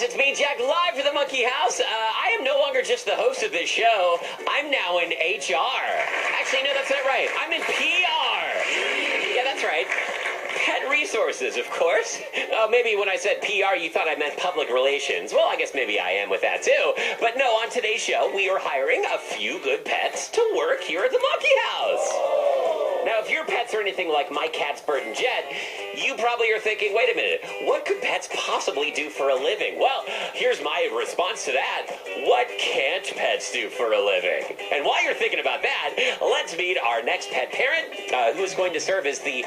Monkeypots, it's me, Jack, live for the Monkey House. I am no longer just the host of this show. I'm now in HR. Actually, no, that's not right. I'm in PR. Yeah, that's right. Pet resources, of course. Maybe when I said PR, you thought I meant public relations. Well, I guess maybe I am with that, too. But no, on today's show, we are hiring a few good pets to work here at the Monkey House. Now, if your pets are anything like my cats, Bert and Jet, you probably are thinking, wait a minute, what could pets possibly do for a living? Well, here's my response to that. What can't pets do for a living? And while you're thinking about that, let's meet our next pet parent, who is going to serve as the,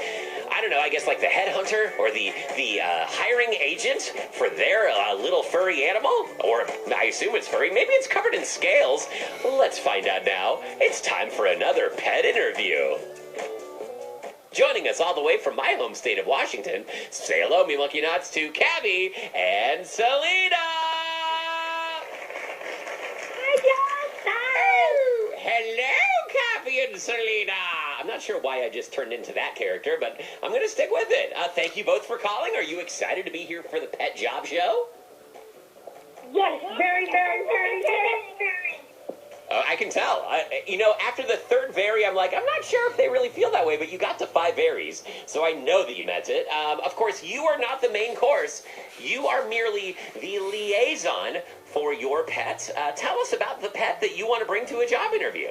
I don't know, I guess like the headhunter or the hiring agent for their little furry animal. Or I assume it's furry. Maybe it's covered in scales. Let's find out now. It's time for another pet interview. Joining us all the way from my home state of Washington, say hello, me monkey nuts, to Cabby and Selena! Hi, Hello, Cabby and Selena! I'm not sure why I just turned into that character, but I'm going to stick with it. Thank you both for calling. Are you excited to be here for the Pet Job Show? Yes, very, very, very, very, very. I can tell. After the third very, I'm like, I'm not sure if they really feel that way, but you got to 5 varies, so I know that you meant it. Of course, you are not the main course. You are merely the liaison for your pet. Tell us about the pet that you want to bring to a job interview.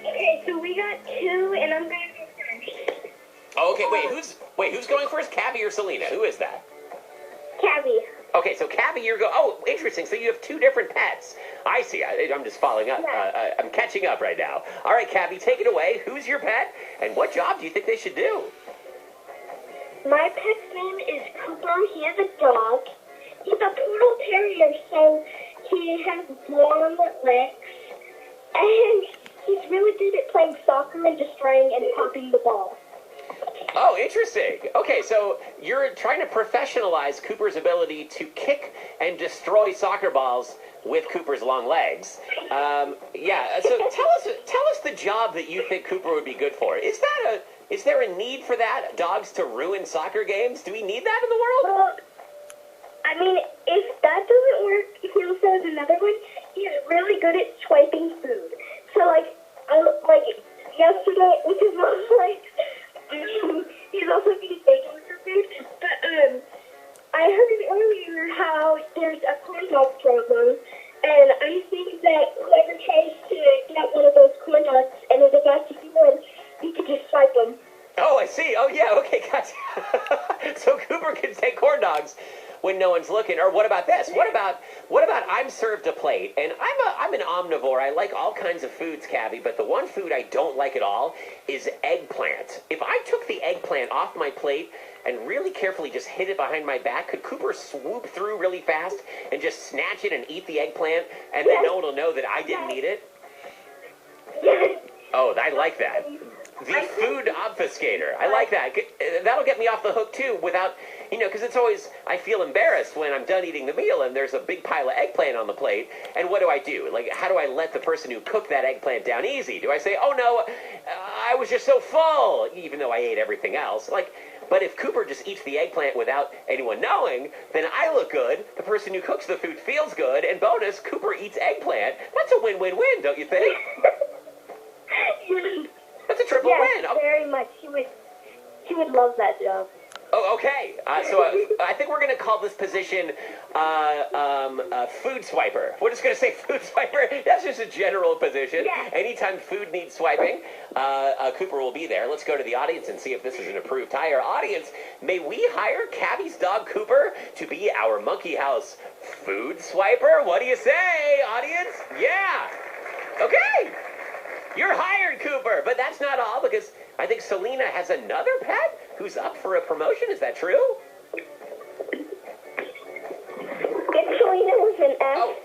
Okay, so we got 2, and I'm going to go first. Oh, okay, who's going first, Cabby or Selena? Who is that? Cabby. Okay, so Cabby, oh, interesting. So you have 2 different pets. I see. I'm just following up. Yeah. I'm catching up right now. All right, Cabby, take it away. Who's your pet, and what job do you think they should do? My pet's name is Cooper. He is a dog. He's a poodle terrier, so he has long legs, and he's really good at playing soccer and destroying and popping the ball. Oh, interesting. Okay, so you're trying to professionalize Cooper's ability to kick and destroy soccer balls with Cooper's long legs. So tell us the job that you think Cooper would be good for. Is there a need for that? Dogs to ruin soccer games? Do we need that in the world? Well, I mean, if that doesn't work, he also has another one. He's really good at swiping food. So, yesterday, with his long legs, he's also getting bacon for food. But I heard earlier how there's a corn dog problem, and I think that whoever tries to get one of those corn dogs and is about to do one, you could just swipe them. Oh, I see. Oh, yeah. Okay, gotcha. So Cooper can take corn dogs when no one's looking. Or what about this? What about I'm served a plate, and I'm an omnivore. I like all kinds of foods, Cabby, but the one food I don't like at all is eggplant. If I took the eggplant off my plate and really carefully just hid it behind my back, could Cooper swoop through really fast and just snatch it and eat the eggplant, and then no one will know that I didn't eat it? Oh, I like that. The food obfuscator. I like that. That'll get me off the hook, too, without, because it's always, I feel embarrassed when I'm done eating the meal and there's a big pile of eggplant on the plate. And what do I do? Like, how do I let the person who cooked that eggplant down easy? Do I say, oh, no, I was just so full, even though I ate everything else? But if Cooper just eats the eggplant without anyone knowing, then I look good, the person who cooks the food feels good, and bonus, Cooper eats eggplant. That's a win-win-win, don't you think? That's a triple win. Yes, very much. He would love that job. Oh, okay. So I think we're going to call this position food swiper. We're just going to say food swiper. That's just a general position. Yeah. Anytime food needs swiping, Cooper will be there. Let's go to the audience and see if this is an approved hire. Audience, may we hire Cabby's dog Cooper to be our Monkey House food swiper? What do you say, audience? Yeah. Okay. You're hired, Cooper. But that's not all, because I think Selena has another pet who's up for a promotion. Is that true? It's Felina with an F,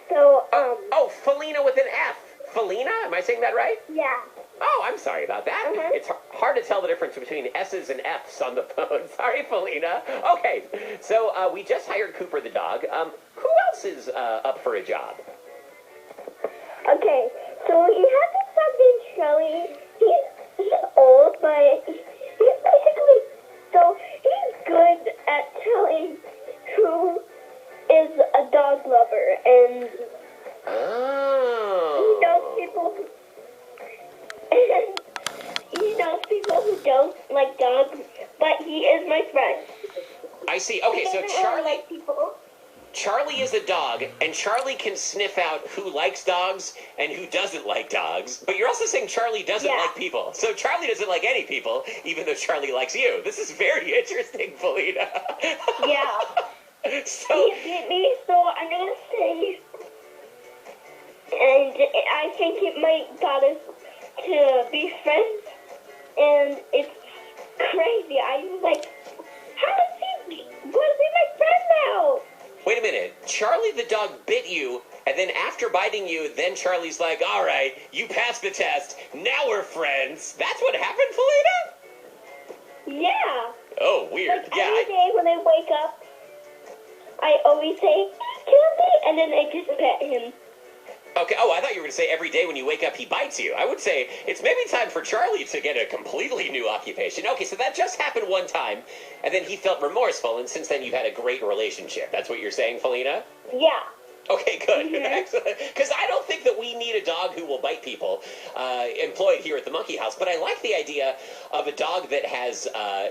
Felina with an F. Felina? Am I saying that right? Yeah. Oh, I'm sorry about that. Uh-huh. It's hard to tell the difference between S's and F's on the phone. Sorry, Felina. Okay, so we just hired Cooper the dog. Who else is up for a job? Okay, so you have this dog named Shelly. He's old, but he's basically, so he's good at telling who is dog lover, and Oh. he knows people who don't like dogs, but he is my friend. I see. Okay, so He doesn't really like people. Charlie is a dog, and Charlie can sniff out who likes dogs and who doesn't like dogs. But you're also saying Charlie doesn't Yeah. like people. So Charlie doesn't like any people, even though Charlie likes you. This is very interesting, Felina. Yeah. So, He bit me, so I'm gonna say, and I think it might got us to be friends, and it's crazy. I'm like, how is he gonna be my friend now? wait a minute. Charlie the dog bit you, and then after biting you, then Charlie's like, all right, you passed the test. Now we're friends. That's what happened, Felina? Yeah. Oh, weird. Like Yeah. every day when I wake up, I always say, kill me, and then I just pet him. Okay. Oh, I thought you were going to say every day when you wake up he bites you. I would say it's maybe time for Charlie to get a completely new occupation. Okay, so that just happened one time, and then he felt remorseful, and since then you've had a great relationship. That's what you're saying, Felina? Yeah. Okay, good. Mhm. Excellent. Because I don't think that we need a dog who will bite people employed here at the Monkey House, but I like the idea of a dog that has,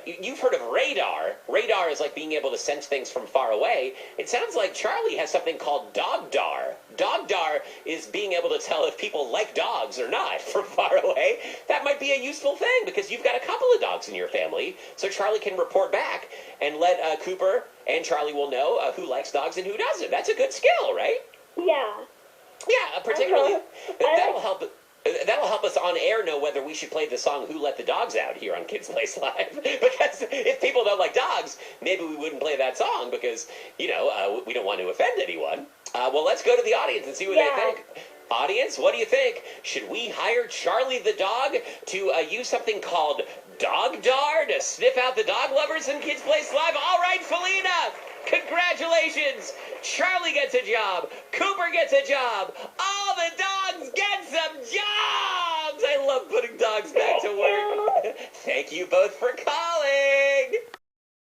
you've heard of radar. Radar is like being able to sense things from far away. It sounds like Charlie has something called dogdar. Dogdar is being able to tell if people like dogs or not from far away. That might be a useful thing because you've got a couple of dogs in your family, so Charlie can report back and let Cooper and Charlie will know who likes dogs and who doesn't. That's a good skill, right? Yeah. Yeah, particularly that'll like- help. That'll help us on air know whether we should play the song "Who Let the Dogs Out" here on Kids Place Live. Because if people don't like dogs, maybe we wouldn't play that song because we don't want to offend anyone. Well, let's go to the audience and see what they think. Audience, what do you think? Should we hire Charlie the dog to use something called Dogdar to sniff out the dog lovers in Kids Place Live? All right, Felina, congratulations. Charlie gets a job. Cooper gets a job. All the dogs get some jobs. I love putting dogs back to work. Thank you both for calling.